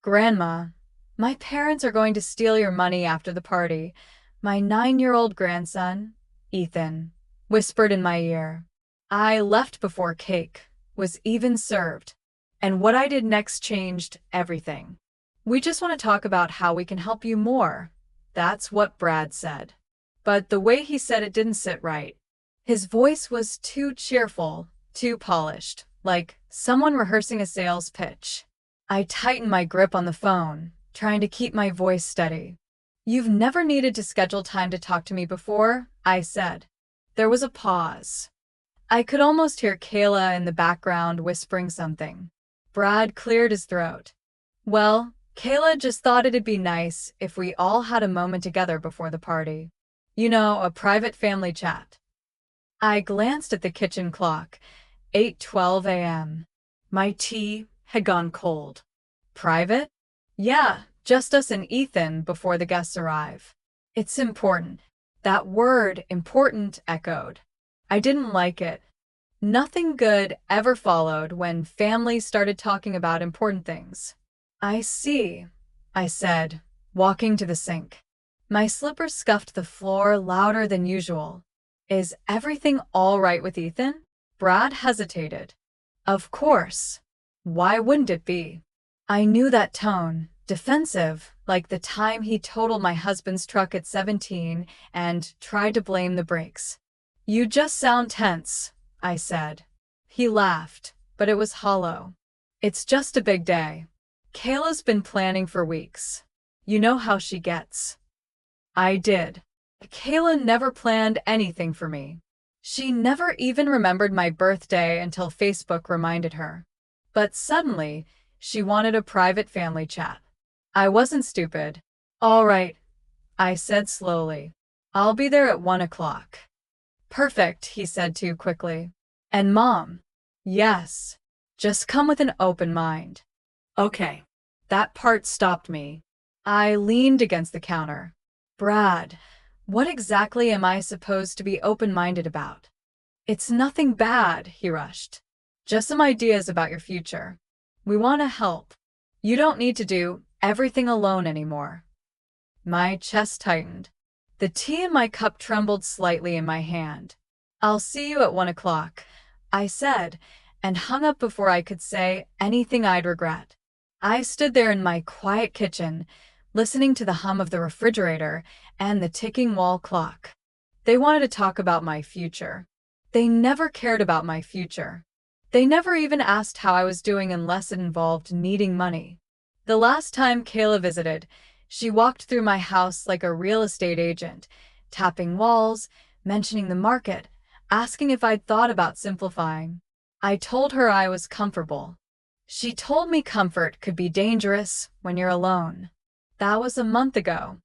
Grandma, my parents are going to steal your money after the party. My 9-year-old grandson, Ethan, whispered in my ear. I left before cake was even served, and what I did next changed everything. We just want to talk about how we can help you more. That's what Brad said. But the way he said it didn't sit right. His voice was too cheerful, too polished, like someone rehearsing a sales pitch. I tightened my grip on the phone, trying to keep my voice steady. You've never needed to schedule time to talk to me before, I said. There was a pause. I could almost hear Kayla in the background whispering something. Brad cleared his throat. Well, Kayla just thought it'd be nice if we all had a moment together before the party. You know, a private family chat. I glanced at the kitchen clock. 8:12 a.m. My tea had gone cold. Private? Yeah, just us and Ethan before the guests arrive. It's important. That word, important, echoed. I didn't like it. Nothing good ever followed when families started talking about important things. I see, I said, walking to the sink. My slippers scuffed the floor louder than usual. Is everything all right with Ethan? Brad hesitated. Of course. Why wouldn't it be? I knew that tone, defensive, like the time he totaled my husband's truck at 17 and tried to blame the brakes. You just sound tense, I said. He laughed, but it was hollow. It's just a big day. Kayla's been planning for weeks. You know how she gets. I did. Kayla never planned anything for me. She never even remembered my birthday until Facebook reminded her. But suddenly, she wanted a private family chat. I wasn't stupid. All right, I said slowly. I'll be there at 1 o'clock. Perfect, he said too quickly. And Mom? Yes. Just come with an open mind. Okay. That part stopped me. I leaned against the counter. Brad, what exactly am I supposed to be open-minded about? It's nothing bad, he rushed. Just some ideas about your future. We want to help. You don't need to do everything alone anymore. My chest tightened. The tea in my cup trembled slightly in my hand. I'll see you at 1 o'clock, I said, and hung up before I could say anything I'd regret. I stood there in my quiet kitchen, listening to the hum of the refrigerator and the ticking wall clock. They wanted to talk about my future. They never cared about my future. They never even asked how I was doing unless it involved needing money. The last time Kayla visited, she walked through my house like a real estate agent, tapping walls, mentioning the market, asking if I'd thought about simplifying. I told her I was comfortable. She told me comfort could be dangerous when you're alone. That was a month ago.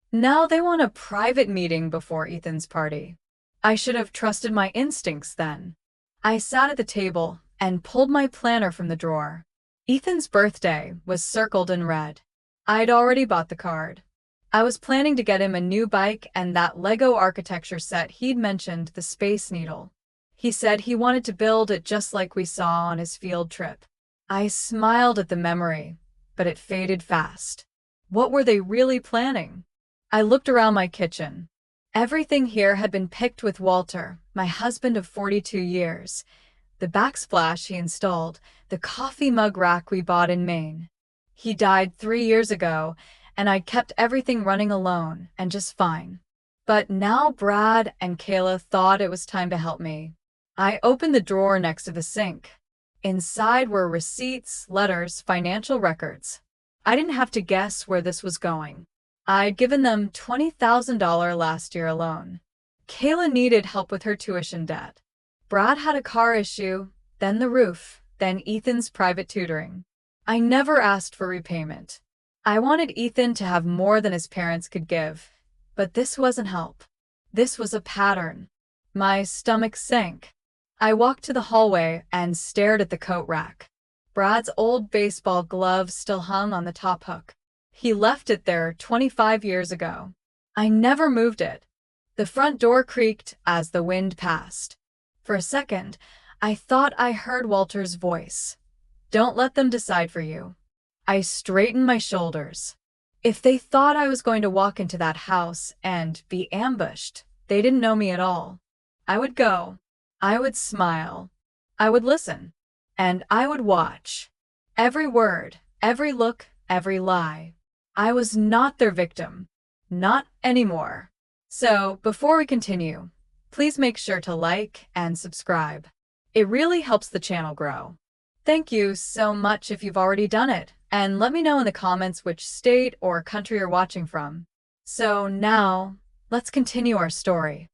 Now they want a private meeting before Ethan's party. I should have trusted my instincts then. I sat at the table and pulled my planner from the drawer. Ethan's birthday was circled in red. I'd already bought the card. I was planning to get him a new bike and that Lego architecture set he'd mentioned, the Space Needle. He said he wanted to build it just like we saw on his field trip. I smiled at the memory, but it faded fast. What were they really planning? I looked around my kitchen. Everything here had been picked with Walter, my husband of 42 years. The backsplash he installed, the coffee mug rack we bought in Maine. He died 3 years ago, and I kept everything running alone and just fine. But now Brad and Kayla thought it was time to help me. I opened the drawer next to the sink. Inside were receipts, letters, financial records. I didn't have to guess where this was going. I'd given them $20,000 last year alone. Kayla needed help with her tuition debt. Brad had a car issue, then the roof, then Ethan's private tutoring. I never asked for repayment. I wanted Ethan to have more than his parents could give, but this wasn't help. This was a pattern. My stomach sank. I walked to the hallway and stared at the coat rack. Brad's old baseball glove still hung on the top hook. He left it there 25 years ago. I never moved it. The front door creaked as the wind passed. For a second, I thought I heard Walter's voice. Don't let them decide for you. I straightened my shoulders. If they thought I was going to walk into that house and be ambushed, they didn't know me at all. I would go. I would smile. I would listen. And I would watch. Every word, every look, every lie. I was not their victim. Not anymore. So, before we continue, please make sure to like and subscribe. It really helps the channel grow. Thank you so much if you've already done it, and let me know in the comments which state or country you're watching from. So now, let's continue our story.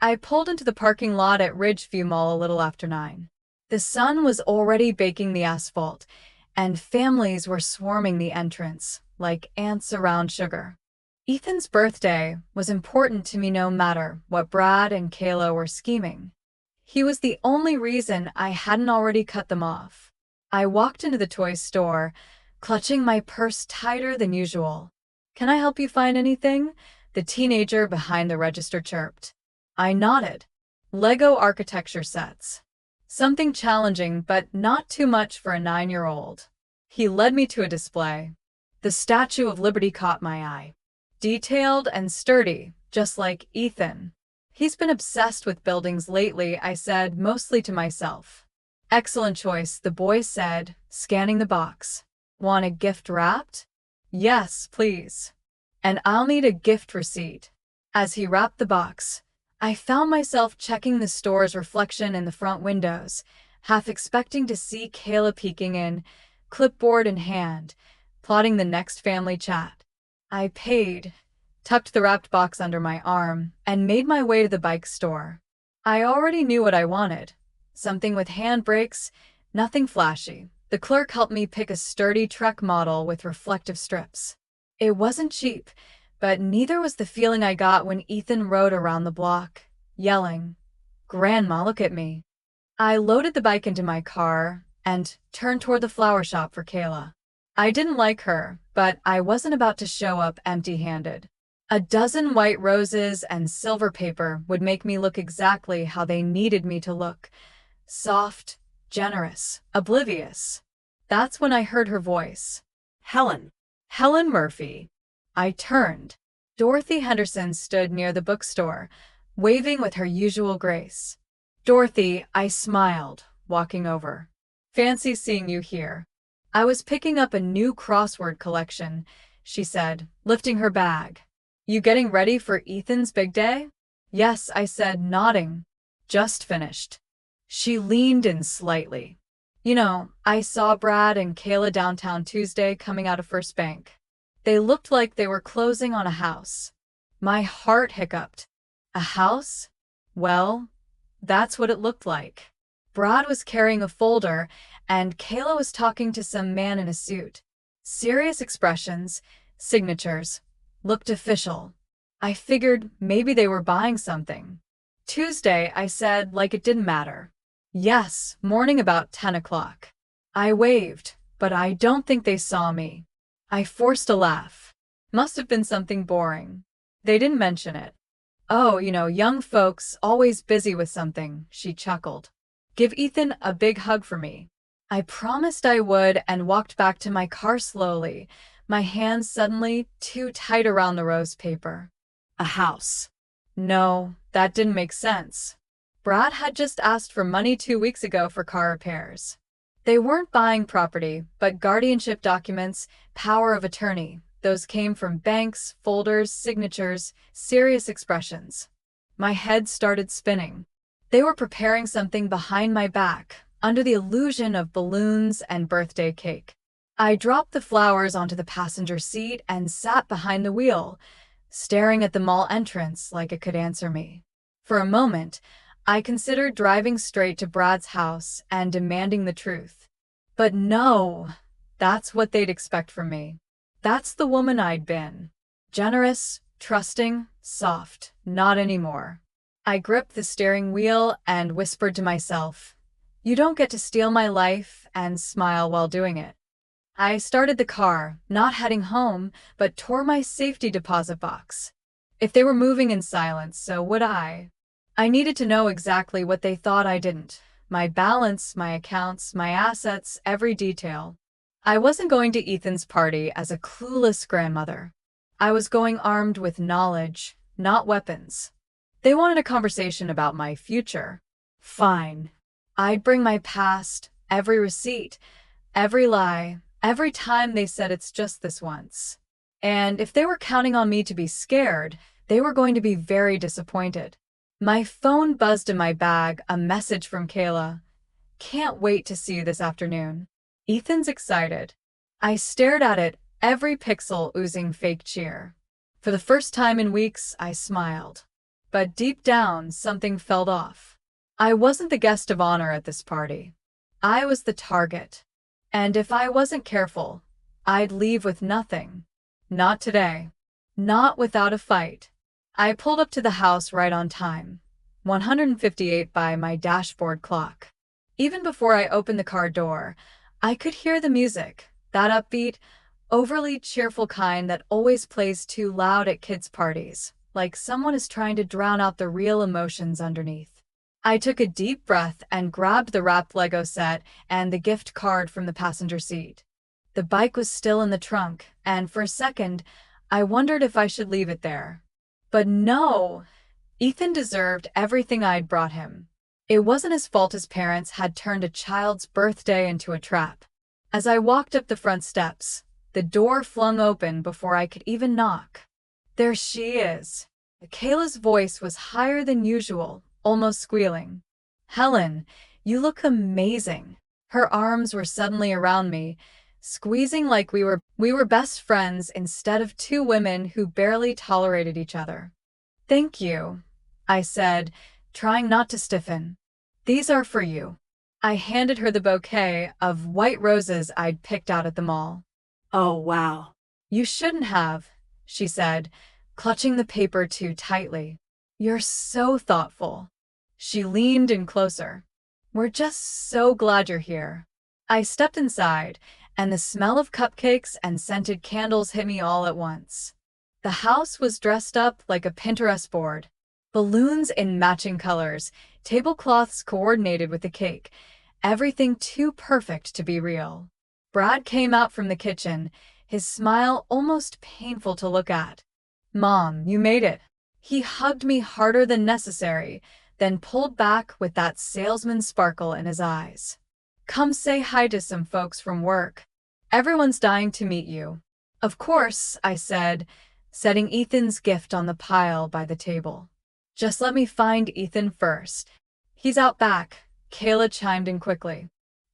I pulled into the parking lot at Ridgeview Mall a little after 9. The sun was already baking the asphalt, and families were swarming the entrance like ants around sugar. Ethan's birthday was important to me no matter what Brad and Kayla were scheming. He was the only reason I hadn't already cut them off. I walked into the toy store, clutching my purse tighter than usual. "Can I help you find anything?" the teenager behind the register chirped. I nodded. Lego architecture sets. Something challenging, but not too much for a 9-year-old. He led me to a display. The Statue of Liberty caught my eye. Detailed and sturdy, just like Ethan. "He's been obsessed with buildings lately," I said, mostly to myself. "Excellent choice," the boy said, scanning the box. "Want a gift wrapped?" "Yes, please. And I'll need a gift receipt." As he wrapped the box, I found myself checking the store's reflection in the front windows, half expecting to see Kayla peeking in, clipboard in hand, plotting the next family chat. I paid, tucked the wrapped box under my arm, and made my way to the bike store. I already knew what I wanted. Something with handbrakes, nothing flashy. The clerk helped me pick a sturdy Trek model with reflective strips. It wasn't cheap, but neither was the feeling I got when Ethan rode around the block, yelling, "Grandma, look at me." I loaded the bike into my car and turned toward the flower shop for Kayla. I didn't like her, but I wasn't about to show up empty-handed. A dozen white roses and silver paper would make me look exactly how they needed me to look. Soft, generous, oblivious. That's when I heard her voice. "Helen." Helen Murphy. I turned. Dorothy Henderson stood near the bookstore, waving with her usual grace. "Dorothy," I smiled, walking over. "Fancy seeing you here." "I was picking up a new crossword collection," she said, lifting her bag. "You getting ready for Ethan's big day?" "Yes," I said, nodding. "Just finished." She leaned in slightly. "You know, I saw Brad and Kayla downtown Tuesday coming out of First Bank. They looked like they were closing on a house." My heart hiccuped. A house? Well, that's what it looked like. Brad was carrying a folder, and Kayla was talking to some man in a suit. Serious expressions, signatures, looked official. I figured maybe they were buying something. "Tuesday," I said, like it didn't matter. "Yes, morning about 10 o'clock. I waved, but I don't think they saw me. I forced a laugh. Must have been something boring. They didn't mention it. "Oh, young folks, always busy with something," she chuckled. "Give Ethan a big hug for me." I promised I would and walked back to my car slowly, my hands suddenly too tight around the rose paper. A house. No, that didn't make sense. Brad had just asked for money 2 weeks ago for car repairs. They weren't buying property, but guardianship documents, power of attorney. Those came from banks, folders, signatures, serious expressions. My head started spinning. They were preparing something behind my back, under the illusion of balloons and birthday cake. I dropped the flowers onto the passenger seat and sat behind the wheel, staring at the mall entrance like it could answer me. For a moment, I considered driving straight to Brad's house and demanding the truth. But no, that's what they'd expect from me. That's the woman I'd been. Generous, trusting, soft, not anymore. I gripped the steering wheel and whispered to myself, "You don't get to steal my life," and smile while doing it. I started the car, not heading home, but tore my safety deposit box. If they were moving in silence, so would I. I needed to know exactly what they thought I didn't. My balance, my accounts, my assets, every detail. I wasn't going to Ethan's party as a clueless grandmother. I was going armed with knowledge, not weapons. They wanted a conversation about my future. Fine. I'd bring my past, every receipt, every lie, every time they said it's just this once. And if they were counting on me to be scared, they were going to be very disappointed. My phone buzzed in my bag, a message from Kayla. Can't wait to see you this afternoon. Ethan's excited. I stared at it, every pixel oozing fake cheer. For the first time in weeks, I smiled. But deep down, something felt off. I wasn't the guest of honor at this party. I was the target. And if I wasn't careful, I'd leave with nothing. Not today. Not without a fight. I pulled up to the house right on time. 158 by my dashboard clock. Even before I opened the car door, I could hear the music, that upbeat, overly cheerful kind that always plays too loud at kids' parties, like someone is trying to drown out the real emotions underneath. I took a deep breath and grabbed the wrapped Lego set and the gift card from the passenger seat. The bike was still in the trunk, and for a second, I wondered if I should leave it there. But no! Ethan deserved everything I'd brought him. It wasn't his fault his parents had turned a child's birthday into a trap. As I walked up the front steps, the door flung open before I could even knock. There she is. Kayla's voice was higher than usual, almost squealing. Helen, you look amazing. Her arms were suddenly around me, squeezing like we were best friends instead of two women who barely tolerated each other. Thank you, I said, trying not to stiffen. These are for you. I handed her the bouquet of white roses I'd picked out at the mall. Oh, wow. You shouldn't have, she said, clutching the paper too tightly. You're so thoughtful. She leaned in closer. We're just so glad you're here. I stepped inside, and the smell of cupcakes and scented candles hit me all at once. The house was dressed up like a Pinterest board. Balloons in matching colors, tablecloths coordinated with the cake, everything too perfect to be real. Brad came out from the kitchen, his smile almost painful to look at. Mom, you made it. He hugged me harder than necessary, then pulled back with that salesman sparkle in his eyes. Come say hi to some folks from work. Everyone's dying to meet you. Of course, I said, setting Ethan's gift on the pile by the table. Just let me find Ethan first. He's out back, Kayla chimed in quickly.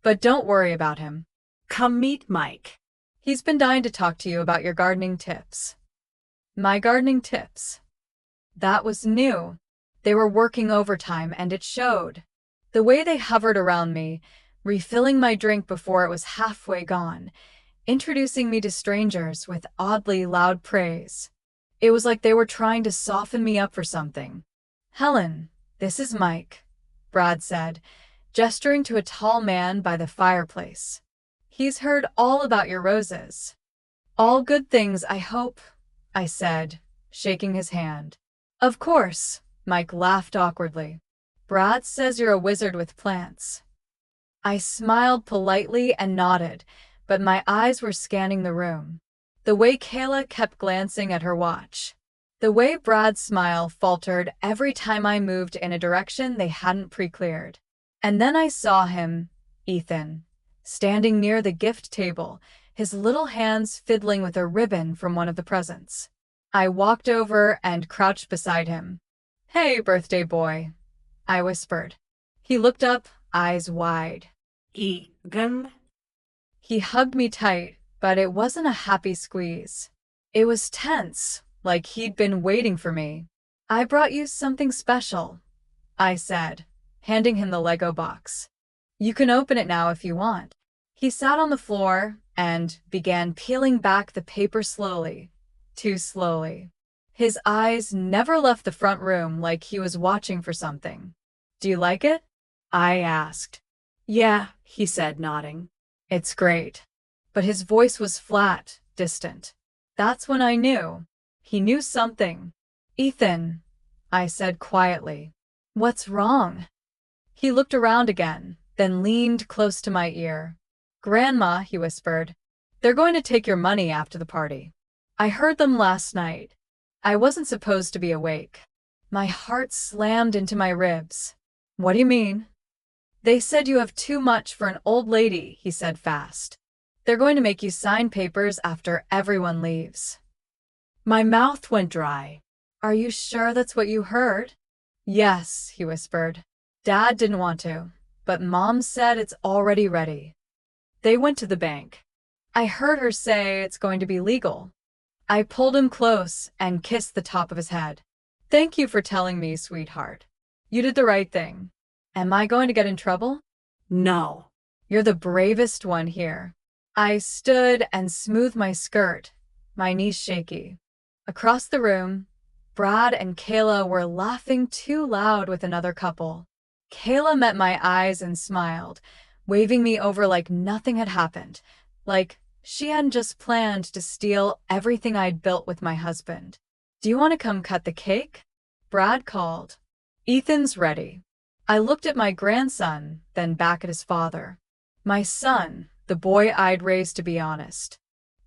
But don't worry about him. Come meet Mike. He's been dying to talk to you about your gardening tips. My gardening tips. That was new. They were working overtime and it showed. The way they hovered around me, refilling my drink before it was halfway gone, introducing me to strangers with oddly loud praise. It was like they were trying to soften me up for something. Helen, this is Mike, Brad said, gesturing to a tall man by the fireplace. He's heard all about your roses. All good things, I hope, I said, shaking his hand. Of course, Mike laughed awkwardly. Brad says you're a wizard with plants. I smiled politely and nodded, but my eyes were scanning the room. The way Kayla kept glancing at her watch. The way Brad's smile faltered every time I moved in a direction they hadn't pre-cleared. And then I saw him, Ethan, standing near the gift table, his little hands fiddling with a ribbon from one of the presents. I walked over and crouched beside him. Hey, birthday boy, I whispered. He looked up, eyes wide. Ethan? He hugged me tight, but it wasn't a happy squeeze. It was tense, like he'd been waiting for me. I brought you something special, I said, handing him the Lego box. You can open it now if you want. He sat on the floor and began peeling back the paper slowly, too slowly. His eyes never left the front room like he was watching for something. Do you like it? I asked. Yeah, he said, nodding. It's great. But his voice was flat, distant. That's when I knew. He knew something. Ethan, I said quietly. What's wrong? He looked around again, then leaned close to my ear. Grandma, he whispered, they're going to take your money after the party. I heard them last night. I wasn't supposed to be awake. My heart slammed into my ribs. What do you mean? They said you have too much for an old lady, he said fast. They're going to make you sign papers after everyone leaves. My mouth went dry. Are you sure that's what you heard? Yes, he whispered. Dad didn't want to, but Mom said it's already ready. They went to the bank. I heard her say it's going to be legal. I pulled him close and kissed the top of his head. Thank you for telling me, sweetheart. You did the right thing. Am I going to get in trouble? No. You're the bravest one here. I stood and smoothed my skirt, my knees shaky. Across the room, Brad and Kayla were laughing too loud with another couple. Kayla met my eyes and smiled, waving me over like nothing had happened, like she hadn't just planned to steal everything I'd built with my husband. Do you want to come cut the cake? Brad called. Ethan's ready. I looked at my grandson, then back at his father. My son, the boy I'd raised to be honest.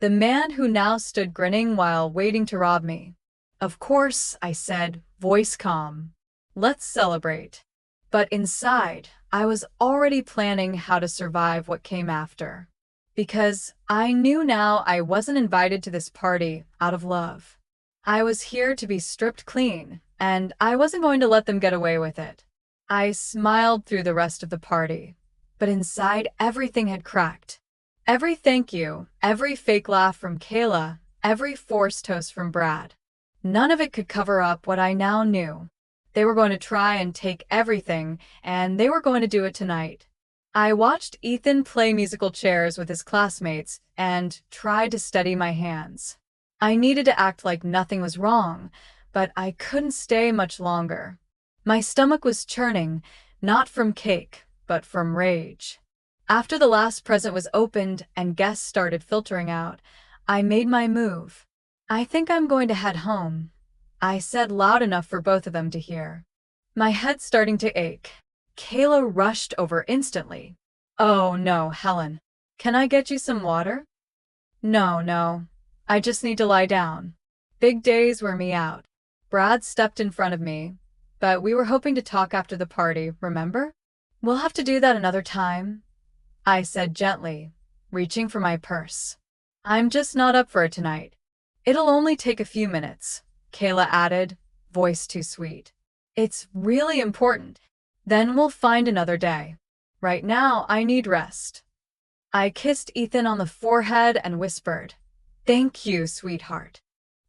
The man who now stood grinning while waiting to rob me. Of course, I said, voice calm. Let's celebrate. But inside, I was already planning how to survive what came after. Because I knew now I wasn't invited to this party out of love. I was here to be stripped clean, and I wasn't going to let them get away with it. I smiled through the rest of the party, but inside everything had cracked. Every thank you, every fake laugh from Kayla, every forced toast from Brad. None of it could cover up what I now knew. They were going to try and take everything, and they were going to do it tonight. I watched Ethan play musical chairs with his classmates and tried to steady my hands. I needed to act like nothing was wrong, but I couldn't stay much longer. My stomach was churning, not from cake, but from rage. After the last present was opened and guests started filtering out, I made my move. I think I'm going to head home, I said loud enough for both of them to hear. My head's starting to ache. Kayla rushed over instantly. Oh no, Helen. Can I get you some water? No. I just need to lie down. Big days wear me out. Brad stepped in front of me, but we were hoping to talk after the party, remember? We'll have to do that another time, I said gently, reaching for my purse. I'm just not up for it tonight. It'll only take a few minutes, Kayla added, voice too sweet. It's really important. Then we'll find another day. Right now, I need rest. I kissed Ethan on the forehead and whispered, Thank you, sweetheart.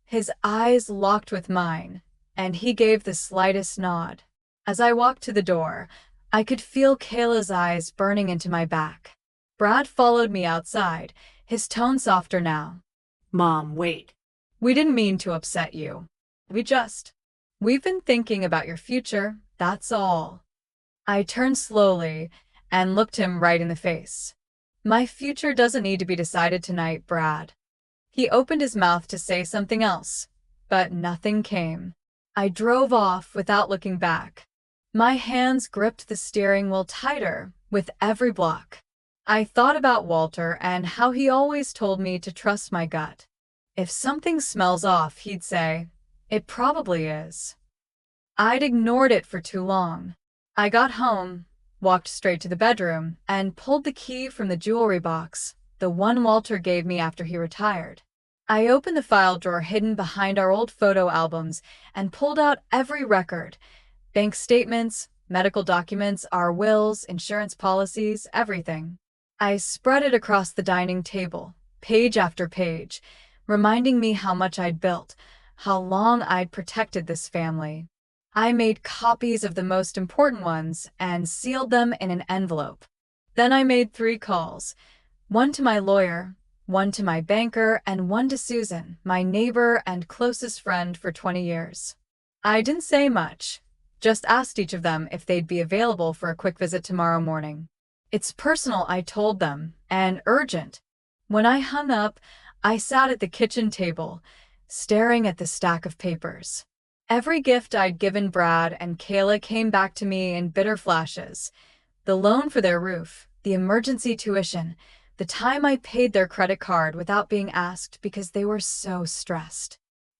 His eyes locked with mine, and he gave the slightest nod. As I walked to the door, I could feel Kayla's eyes burning into my back. Brad followed me outside, his tone softer now. Mom, wait. We didn't mean to upset you. We've been thinking about your future, that's all. I turned slowly and looked him right in the face. My future doesn't need to be decided tonight, Brad. He opened his mouth to say something else, but nothing came. I drove off without looking back. My hands gripped the steering wheel tighter with every block. I thought about Walter and how he always told me to trust my gut. If something smells off, he'd say, it probably is. I'd ignored it for too long. I got home, walked straight to the bedroom, and pulled the key from the jewelry box, the one Walter gave me after he retired. I opened the file drawer hidden behind our old photo albums and pulled out every record, bank statements, medical documents, our wills, insurance policies, everything. I spread it across the dining table, page after page, reminding me how much I'd built, how long I'd protected this family. I made copies of the most important ones and sealed them in an envelope. Then I made 3 calls, one to my lawyer, one to my banker, and one to Susan, my neighbor and closest friend for 20 years. I didn't say much, just asked each of them if they'd be available for a quick visit tomorrow morning. It's personal, I told them, and urgent. When I hung up, I sat at the kitchen table, staring at the stack of papers. Every gift I'd given Brad and Kayla came back to me in bitter flashes. The loan for their roof, the emergency tuition, the The time I paid their credit card without being asked because they were so stressed.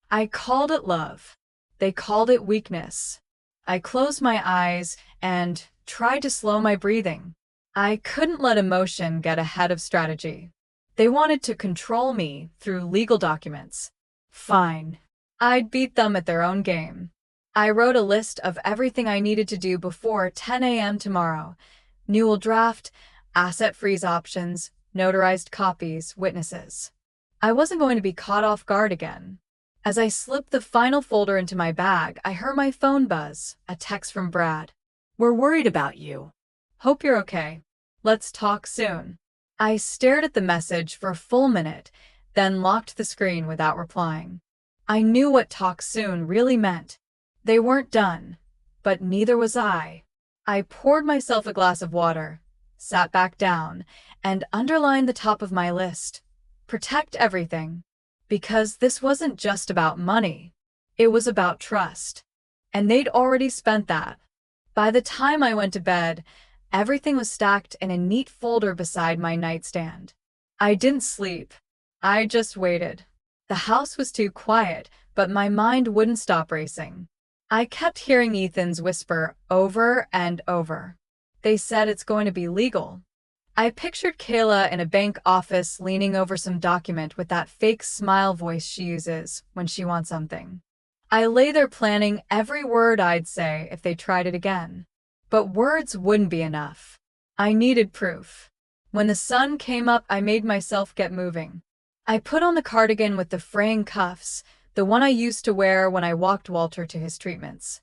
I called it love. They called it weakness. I closed my eyes and tried to slow my breathing. I couldn't let emotion get ahead of strategy. They wanted to control me through legal documents. Fine. I'd beat them at their own game. I wrote a list of everything I needed to do before 10 a.m. tomorrow. Newell draft, asset freeze options, notarized copies, witnesses. I wasn't going to be caught off guard again. As I slipped the final folder into my bag, I heard my phone buzz, a text from Brad. We're worried about you. Hope you're okay. Let's talk soon. I stared at the message for a full minute, then locked the screen without replying. I knew what talk soon really meant. They weren't done, but neither was I. I poured myself a glass of water, sat back down, and underlined the top of my list. Protect everything. Because this wasn't just about money. It was about trust. And they'd already spent that. By the time I went to bed, everything was stacked in a neat folder beside my nightstand. I didn't sleep. I just waited. The house was too quiet, but my mind wouldn't stop racing. I kept hearing Ethan's whisper over and over. They said it's going to be legal. I pictured Kayla in a bank office leaning over some document with that fake smile voice she uses when she wants something. I lay there planning every word I'd say if they tried it again. But words wouldn't be enough. I needed proof. When the sun came up, I made myself get moving. I put on the cardigan with the fraying cuffs, the one I used to wear when I walked Walter to his treatments.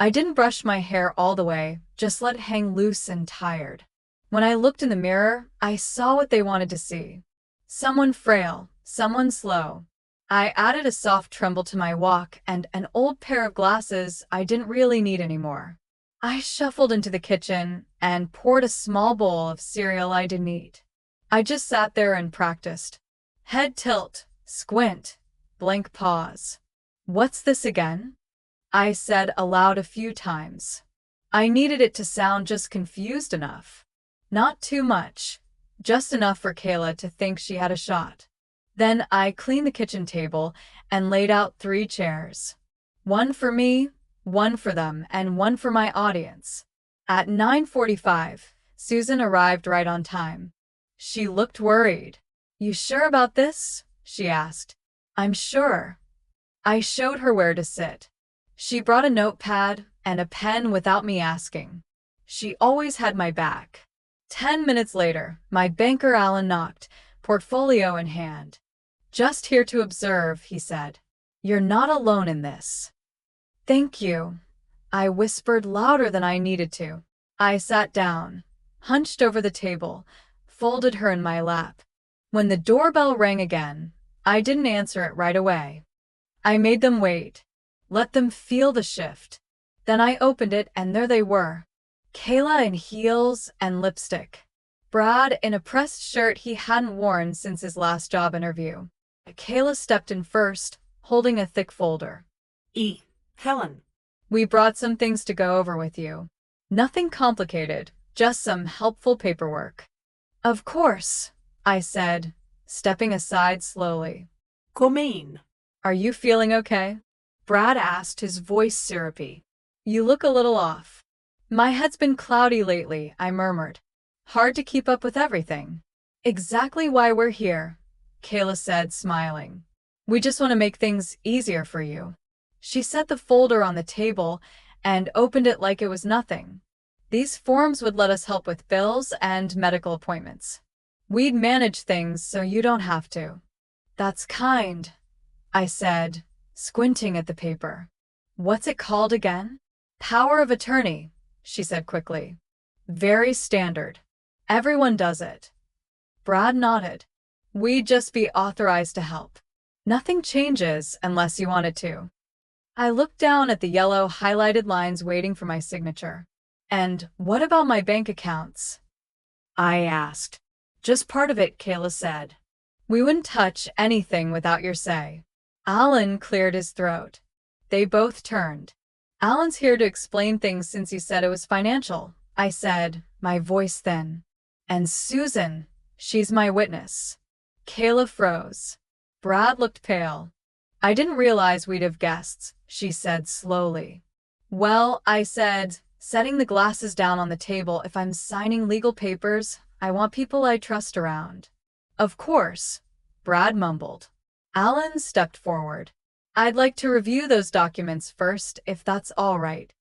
I didn't brush my hair all the way, just let it hang loose and tired. When I looked in the mirror, I saw what they wanted to see. Someone frail, someone slow. I added a soft tremble to my walk and an old pair of glasses I didn't really need anymore. I shuffled into the kitchen and poured a small bowl of cereal I didn't eat. I just sat there and practiced. Head tilt, squint, blank pause. What's this again? I said aloud a few times. I needed it to sound just confused enough. Not too much, just enough for Kayla to think she had a shot. Then I cleaned the kitchen table and laid out 3 chairs. One for me, one for them, and one for my audience. At 9:45, Susan arrived right on time. She looked worried. "You sure about this?" she asked. "I'm sure." I showed her where to sit. She brought a notepad and a pen without me asking. She always had my back. 10 minutes later, my banker Alan knocked, portfolio in hand. "Just here to observe," he said. "You're not alone in this." "Thank you," I whispered louder than I needed to. I sat down, hunched over the table, folded her in my lap. When the doorbell rang again, I didn't answer it right away. I made them wait, let them feel the shift. Then I opened it and there they were. Kayla in heels and lipstick. Brad in a pressed shirt he hadn't worn since his last job interview. Kayla stepped in first, holding a thick folder. Helen. "We brought some things to go over with you. Nothing complicated, just some helpful paperwork." "Of course," I said, stepping aside slowly. Come in. "Are you feeling okay?" Brad asked, his voice syrupy. "You look a little off." "My head's been cloudy lately," I murmured. "Hard to keep up with everything." "Exactly why we're here," Kayla said, smiling. "We just want to make things easier for you." She set the folder on the table and opened it like it was nothing. "These forms would let us help with bills and medical appointments. We'd manage things so you don't have to." "That's kind," I said, squinting at the paper. "What's it called again?" "Power of attorney," she said quickly. "Very standard. Everyone does it." Brad nodded. "We'd just be authorized to help. Nothing changes unless you want it to." I looked down at the yellow highlighted lines waiting for my signature. "And what about my bank accounts?" I asked. "Just part of it," Kayla said. "We wouldn't touch anything without your say." Alan cleared his throat. They both turned. "Alan's here to explain things since you said it was financial," I said, my voice thin. "And Susan," She's my witness. Kayla froze. Brad looked pale. I didn't realize we'd have guests, she said slowly. Well, I said, setting the glasses down on the table, if I'm signing legal papers, I want people I trust around. Of course, Brad mumbled. Alan stepped forward. I'd like to review those documents first, if that's all right.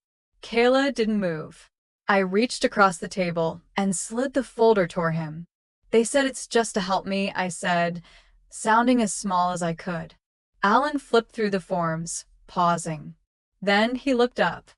Kayla didn't move. I reached across the table and slid the folder toward him. They said it's just to help me, I said, sounding as small as I could. Alan flipped through the forms, pausing. Then he looked up.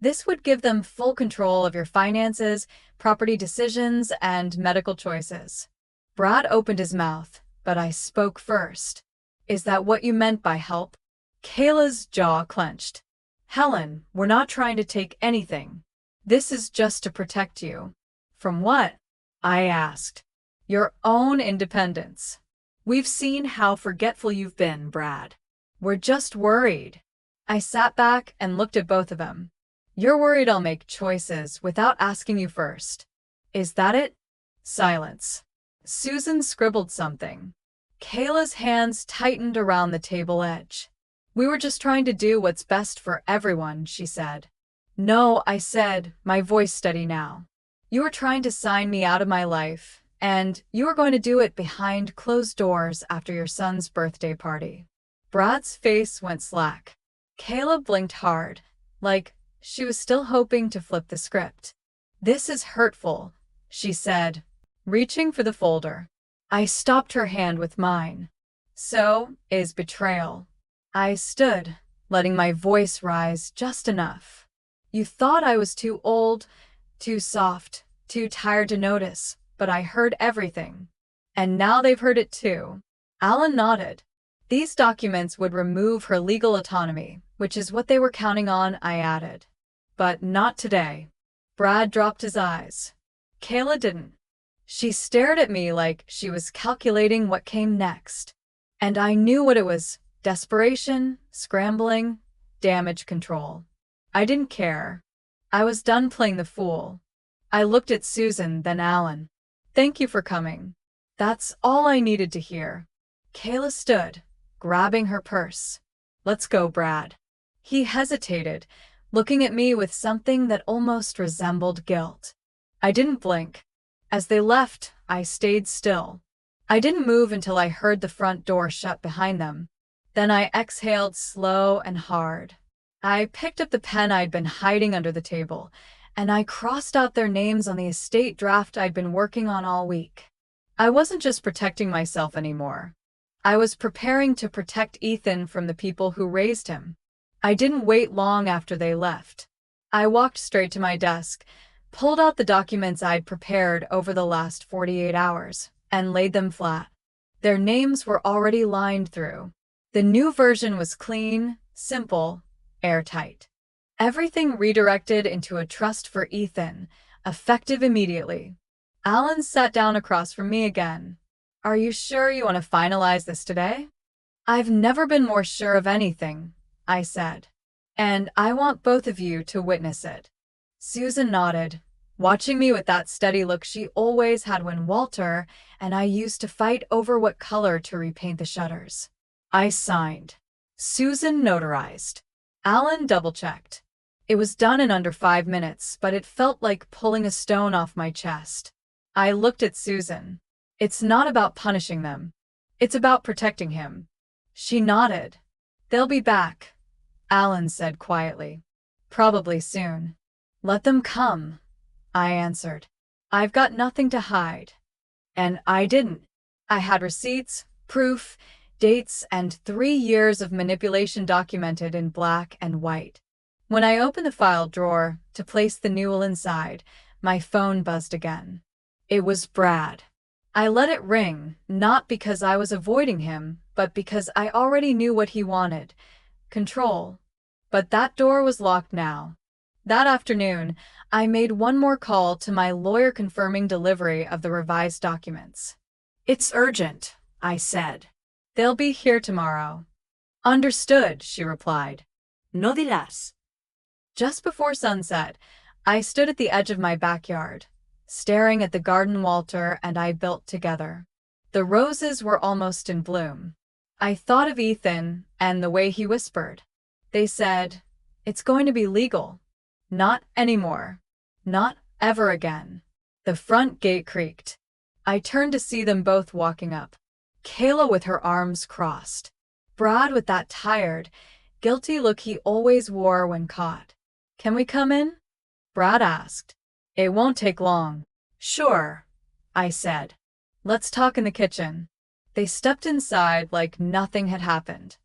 This would give them full control of your finances, property decisions, and medical choices. Brad opened his mouth, but I spoke first. Is that what you meant by help? Kayla's jaw clenched. Helen, we're not trying to take anything. This is just to protect you. From what? I asked. Your own independence. We've seen how forgetful you've been, Brad. We're just worried. I sat back and looked at both of them. You're worried I'll make choices without asking you first. Is that it? Silence. Susan scribbled something. Kayla's hands tightened around the table edge. We were just trying to do what's best for everyone, she said. No, I said, my voice steady now. You were trying to sign me out of my life, and you were going to do it behind closed doors after your son's birthday party. Brad's face went slack. Kayla blinked hard, like she was still hoping to flip the script. This is hurtful, she said, reaching for the folder. I stopped her hand with mine. So is betrayal. I stood, letting my voice rise just enough. You thought I was too old, too soft, too tired to notice, but I heard everything. And now they've heard it too. Alan nodded. These documents would remove her legal autonomy, which is what they were counting on, I added. But not today. Brad dropped his eyes. Kayla didn't. She stared at me like she was calculating what came next. And I knew what it was. Desperation, scrambling, damage control. I didn't care. I was done playing the fool. I looked at Susan, then Alan. Thank you for coming. That's all I needed to hear. Kayla stood, grabbing her purse. Let's go, Brad. He hesitated, looking at me with something that almost resembled guilt. I didn't blink. As they left, I stayed still. I didn't move until I heard the front door shut behind them. Then I exhaled slow and hard. I picked up the pen I'd been hiding under the table, and I crossed out their names on the estate draft I'd been working on all week. I wasn't just protecting myself anymore. I was preparing to protect Ethan from the people who raised him. I didn't wait long after they left. I walked straight to my desk, pulled out the documents I'd prepared over the last 48 hours, and laid them flat. Their names were already lined through. The new version was clean, simple, airtight. Everything redirected into a trust for Ethan, effective immediately. Alan sat down across from me again. Are you sure you want to finalize this today? I've never been more sure of anything, I said. And I want both of you to witness it. Susan nodded, watching me with that steady look she always had when Walter and I used to fight over what color to repaint the shutters. I signed. Susan notarized. Alan double-checked. It was done in under 5 minutes, but it felt like pulling a stone off my chest. I looked at Susan. It's not about punishing them. It's about protecting him. She nodded. They'll be back, Alan said quietly. Probably soon. Let them come, I answered. I've got nothing to hide. And I didn't. I had receipts, proof, dates, and 3 years of manipulation documented in black and white. When I opened the file drawer to place the newel inside, my phone buzzed again. It was Brad. I let it ring, not because I was avoiding him, but because I already knew what he wanted. Control. But that door was locked now. That afternoon, I made one more call to my lawyer confirming delivery of the revised documents. It's urgent, I said. They'll be here tomorrow. Understood, she replied. No dirás. Just before sunset, I stood at the edge of my backyard, staring at the garden Walter and I built together. The roses were almost in bloom. I thought of Ethan and the way he whispered. They said, "It's going to be legal." Not anymore. Not ever again. The front gate creaked. I turned to see them both walking up. Kayla with her arms crossed. Brad with that tired, guilty look he always wore when caught. "Can we come in?" Brad asked. "It won't take long." "Sure," I said. "Let's talk in the kitchen." They stepped inside like nothing had happened.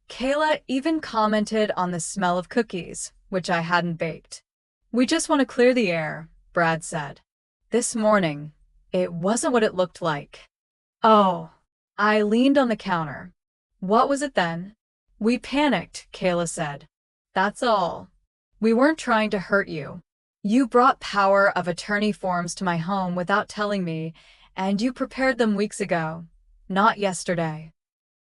Kayla even commented on the smell of cookies, which I hadn't baked. "We just want to clear the air," Brad said. This morning, it wasn't what it looked like. "Oh." I leaned on the counter. "What was it then?" "We panicked," Kayla said. "That's all. We weren't trying to hurt you. You brought power of attorney forms to my home without telling me, and you prepared them weeks ago, not yesterday."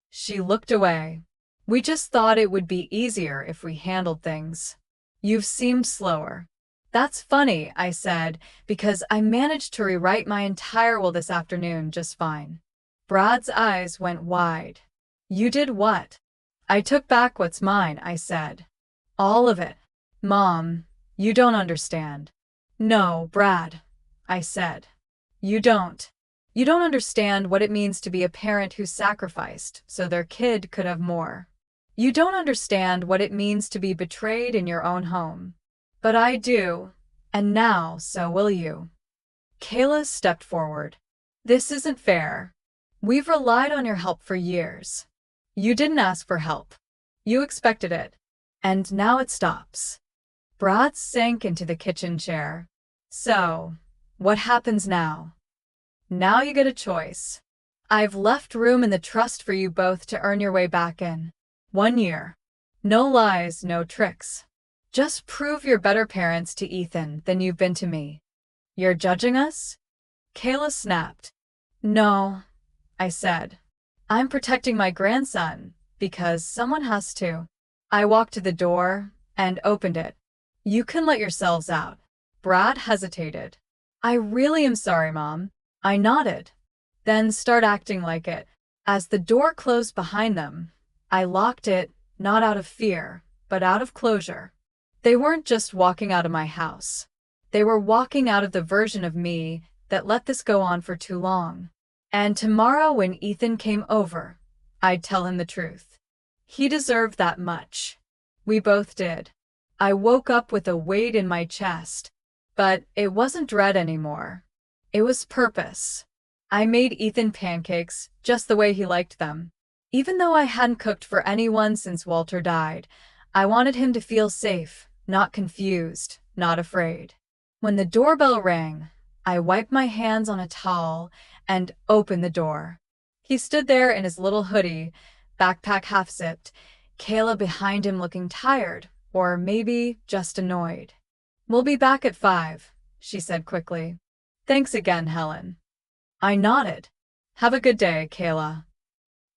She looked away. "We just thought it would be easier if we handled things. You've seemed slower." "That's funny," I said, "because I managed to rewrite my entire will this afternoon just fine." Brad's eyes went wide. "You did what?" "I took back what's mine," I said. "All of it." "Mom, you don't understand." "No, Brad," I said. You don't. You don't understand what it means to be a parent who sacrificed so their kid could have more. You don't understand what it means to be betrayed in your own home. But I do, and now so will you." Kayla stepped forward. "This isn't fair. We've relied on your help for years. You didn't ask for help. You expected it. And now it stops." Brad sank into the kitchen chair. "So, what happens now?" "Now you get a choice. I've left room in the trust for you both to earn your way back in. 1 year. No lies, no tricks. Just prove you're better parents to Ethan than you've been to me." "You're judging us?" Kayla snapped. "No," I said. "I'm protecting my grandson, because someone has to." I walked to the door and opened it. "You can let yourselves out." Brad hesitated. "I really am sorry, Mom." I nodded. "Then start acting like it." As the door closed behind them, I locked it, not out of fear, but out of closure. They weren't just walking out of my house. They were walking out of the version of me that let this go on for too long. And tomorrow when Ethan came over, I'd tell him the truth. He deserved that much. We both did. I woke up with a weight in my chest, but it wasn't dread anymore. It was purpose. I made Ethan pancakes just the way he liked them. Even though I hadn't cooked for anyone since Walter died, I wanted him to feel safe, not confused, not afraid. When the doorbell rang, I wiped my hands on a towel and opened the door. He stood there in his little hoodie, backpack half-zipped, Kayla behind him looking tired, or maybe just annoyed. "We'll be back at 5, she said quickly. "Thanks again, Helen." I nodded. "Have a good day, Kayla."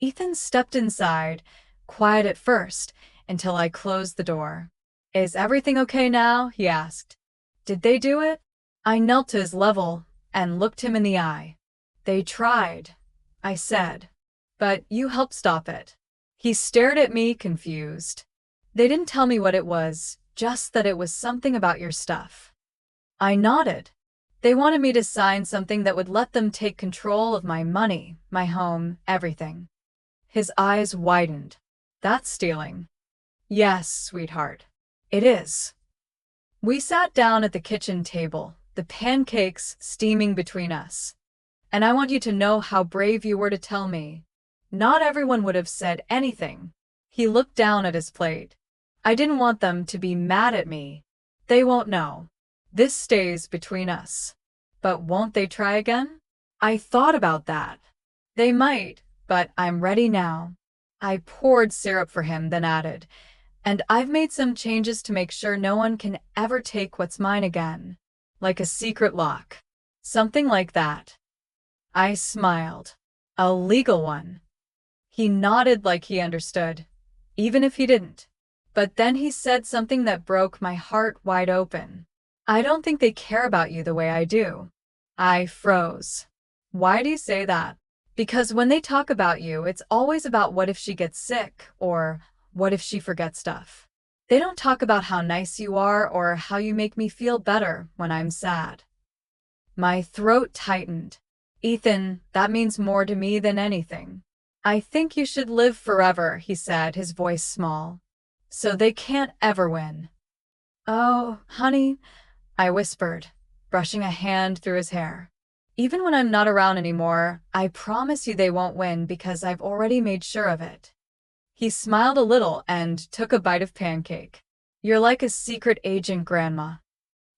Ethan stepped inside, quiet at first, until I closed the door. "Is everything okay now?" he asked. "Did they do it?" I knelt to his level and looked him in the eye. "They tried," I said. "But you helped stop it." He stared at me, confused. "They didn't tell me what it was, just that it was something about your stuff." I nodded. "They wanted me to sign something that would let them take control of my money, my home, everything." His eyes widened. "That's stealing." "Yes, sweetheart. It is." We sat down at the kitchen table, the pancakes steaming between us. "And I want you to know how brave you were to tell me. Not everyone would have said anything." He looked down at his plate. "I didn't want them to be mad at me. They won't know. This stays between us." "But won't they try again?" I thought about that. "They might, but I'm ready now." I poured syrup for him, then added, "And I've made some changes to make sure no one can ever take what's mine again. Like a secret lock. Something like that." I smiled. "A legal one." He nodded like he understood, even if he didn't. But then he said something that broke my heart wide open. "I don't think they care about you the way I do." I froze. Why do you say that? Because when they talk about you, it's always about what if she gets sick or what if she forgets stuff. They don't talk about how nice you are or how you make me feel better when I'm sad. My throat tightened. Ethan, that means more to me than anything. I think you should live forever, he said, his voice small. So they can't ever win. Oh, honey, I whispered, brushing a hand through his hair. Even when I'm not around anymore, I promise you they won't win because I've already made sure of it. He smiled a little and took a bite of pancake. You're like a secret agent, Grandma.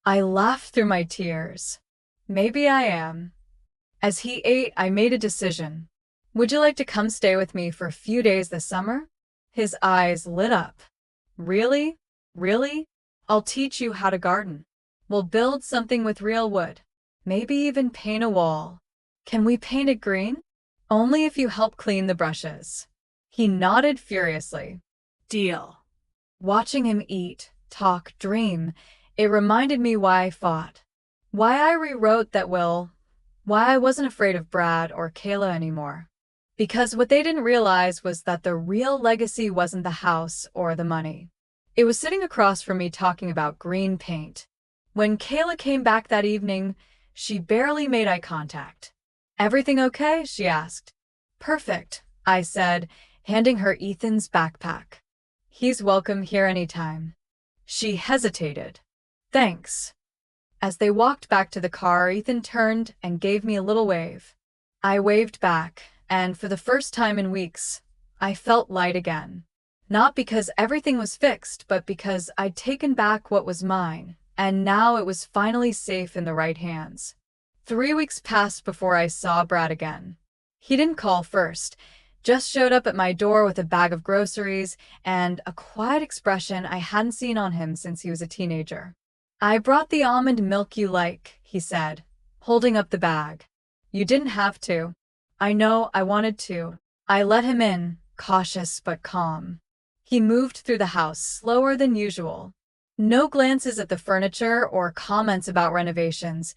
I laughed through my tears. Maybe I am. As he ate, I made a decision. Would you like to come stay with me for a few days this summer? His eyes lit up. Really? Really? I'll teach you how to garden. We'll build something with real wood. Maybe even paint a wall. Can we paint it green? Only if you help clean the brushes. He nodded furiously. Deal. Watching him eat, talk, dream, it reminded me why I fought. Why I rewrote that will. Why I wasn't afraid of Brad or Kayla anymore. Because what they didn't realize was that the real legacy wasn't the house or the money. It was sitting across from me talking about green paint. When Kayla came back that evening, she barely made eye contact. Everything okay? She asked. Perfect, I said, handing her Ethan's backpack. He's welcome here anytime. She hesitated. Thanks. As they walked back to the car, Ethan turned and gave me a little wave. I waved back, and for the first time in weeks, I felt light again. Not because everything was fixed, but because I'd taken back what was mine, and now it was finally safe in the right hands. 3 weeks passed before I saw Brad again. He didn't call first, just showed up at my door with a bag of groceries and a quiet expression I hadn't seen on him since he was a teenager. I brought the almond milk you like, he said, holding up the bag. You didn't have to. I know I wanted to. I let him in, cautious but calm. He moved through the house slower than usual. No glances at the furniture or comments about renovations,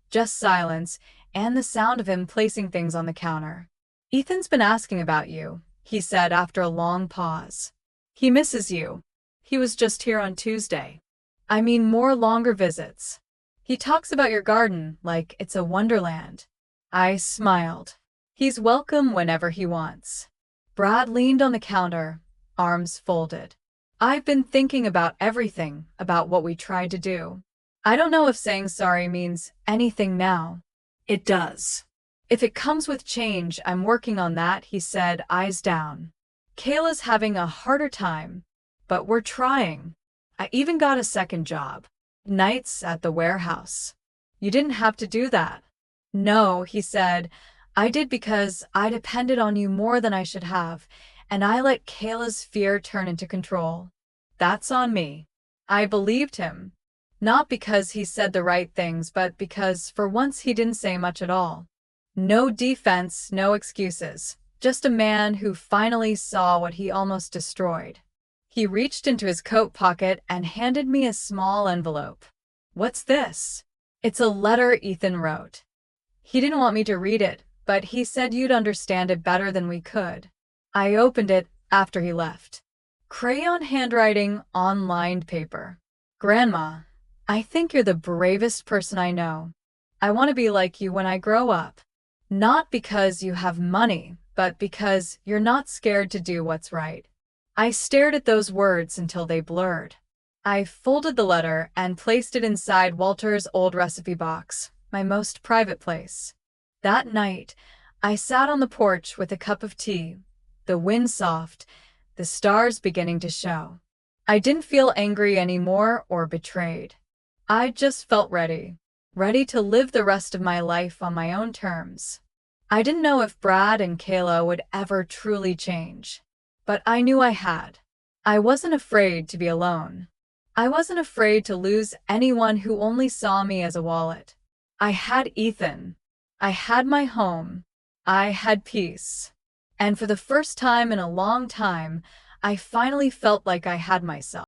just silence and the sound of him placing things on the counter. Ethan's been asking about you, he said after a long pause. He misses you. He was just here on Tuesday. I mean more longer visits. He talks about your garden like it's a wonderland. I smiled. He's welcome whenever he wants. Brad leaned on the counter, arms folded. I've been thinking about everything, about what we tried to do. I don't know if saying sorry means anything now. It does. If it comes with change, I'm working on that, he said, eyes down. Kayla's having a harder time, but we're trying. I even got a second job. Nights at the warehouse. You didn't have to do that. No, he said. I did because I depended on you more than I should have, and I let Kayla's fear turn into control. That's on me. I believed him. Not because he said the right things, but because for once he didn't say much at all. No defense, no excuses. Just a man who finally saw what he almost destroyed. He reached into his coat pocket and handed me a small envelope. What's this? It's a letter Ethan wrote. He didn't want me to read it, but he said you'd understand it better than we could. I opened it after he left. Crayon handwriting on lined paper. Grandma, I think you're the bravest person I know. I want to be like you when I grow up. Not because you have money, but because you're not scared to do what's right. I stared at those words until they blurred. I folded the letter and placed it inside Walter's old recipe box, my most private place. That night, I sat on the porch with a cup of tea, the wind soft, the stars beginning to show. I didn't feel angry anymore or betrayed. I just felt ready to live the rest of my life on my own terms. I didn't know if Brad and Kayla would ever truly change, but I knew I had. I wasn't afraid to be alone. I wasn't afraid to lose anyone who only saw me as a wallet. I had Ethan. I had my home. I had peace. And for the first time in a long time, I finally felt like I had myself.